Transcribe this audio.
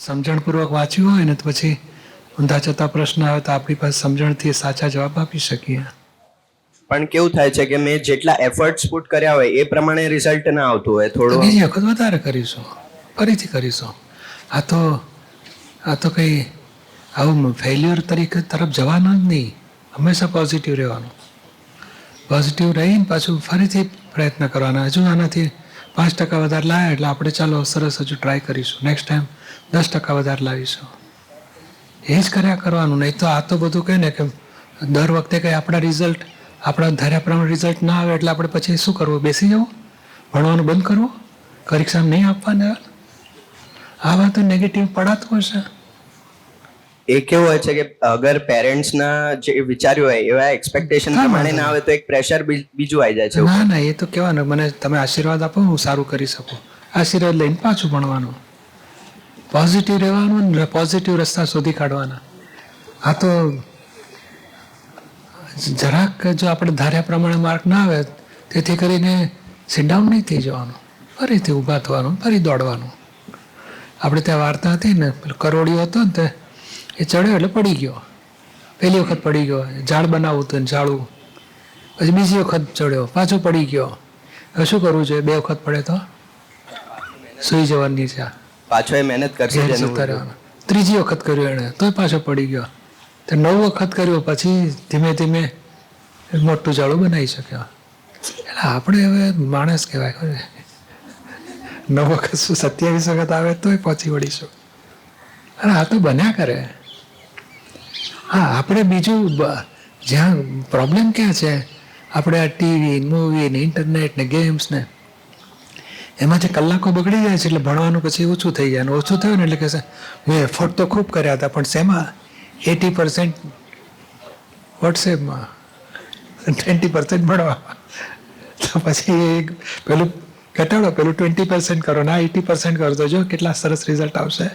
સમજણપૂર્વક વાંચ્યું હોય ને તો પછી ઊંધા જતા પ્રશ્ન આવે તો આપણી પાસે સમજણથી સાચા જવાબ આપી શકીએ. પણ કેવું થાય છે કે મેં જેટલા એફર્ટ્સ પુટ કર્યા હોય એ પ્રમાણે રિઝલ્ટ ના આવતું હોય તો થોડું. બીજી વખત વધારે કરીશું, ફરીથી કરીશું. આ તો કંઈ આવું ફેલ્યુર તરીકે તરફ જવાનું જ નહીં. હંમેશા પોઝિટિવ રહેવાનું. પોઝિટિવ રહીને પાછું ફરીથી પ્રયત્ન કરવાના. હજુ આનાથી 5% વધારે લાવ્યા એટલે આપણે ચાલો સરસ હજુ ટ્રાય કરીશું. નેક્સ્ટ ટાઈમ 10% વધારે લાવીશું. એ જ કર્યા કરવાનું. નહીં તો આ તો બધું કહે ને કે દર વખતે કંઈ આપણા ધાર્યા પ્રમાણે રિઝલ્ટ ના આવે એટલે આપણે પછી શું કરવું? બેસી જવું? ભણવાનું બંધ કરવું? પરીક્ષા નહીં આપવાના? આ વાતો નેગેટિવ પડાતું હશે. એ કેવું હોય છે કે અગર પેરેન્ટ્સના જે વિચાર્યું હોય એવા એક્સપેક્ટેશન પ્રમાણે ના આવે તો એક પ્રેશર બીજું આવી જાય છે. ના એ તો કહેવાનું મને તમે આશીર્વાદ આપો હું સારું કરી શકું. આશીર્વાદ લઈને પાછું ભણવાનું. પોઝિટિવ રહેવાનું ને પોઝિટિવ રસ્તા શોધી કાઢવાના. આ તો જરાક જો આપણે ધાર્યા પ્રમાણે માર્ક ના આવે તેથી કરીને સિટ ડાઉન નહીં થઈ જવાનું. ફરીથી ઊભા થવાનું, ફરી દોડવાનું. આપણે ત્યાં વાર્તા હતી ને પેલો કરોડિયો હતો ને તે એ ચડ્યો એટલે પડી ગયો. પહેલી વખત પડી ગયો. ઝાડ બનાવવું હતું ને ઝાડવું. પછી બીજી વખત ચડ્યો, પાછો પડી ગયો. હવે શું કરવું જોઈએ? 2 વખત પડે તો સુઈ જવાની નીચે, પાછો એ મહેનત કરશે. ત્રીજી વખત કર્યો એણે તોય પાછો પડી ગયો. તો 9 વખત કર્યો પછી ધીમે ધીમે મોટું ઝાડું બનાવી શક્યો. એટલે આપણે હવે માણસ કહેવાય. 9 વખત શું 27 વખત આવે તોય પહોંચી વળીશું. અરે આ તો બન્યા કરે. હા, આપણે બીજું જ્યાં પ્રોબ્લેમ ક્યાં છે? આપણે આ ટીવી, મૂવી ને ઇન્ટરનેટ ને ગેમ્સ ને એમાંથી કલાકો બગડી જાય છે એટલે ભણવાનું પછી ઓછું થઈ જાય. અને ઓછું થયું ને એટલે કહેશે મેં એફર્ટ તો ખૂબ કર્યા હતા પણ શેમાં? 80% વોટ્સએપમાં, 20% ભણવામાં. તો પછી પેલું ઘટાડો, પેલું 20% કરો ને 80% કરો તો જો કેટલા સરસ રિઝલ્ટ આવશે.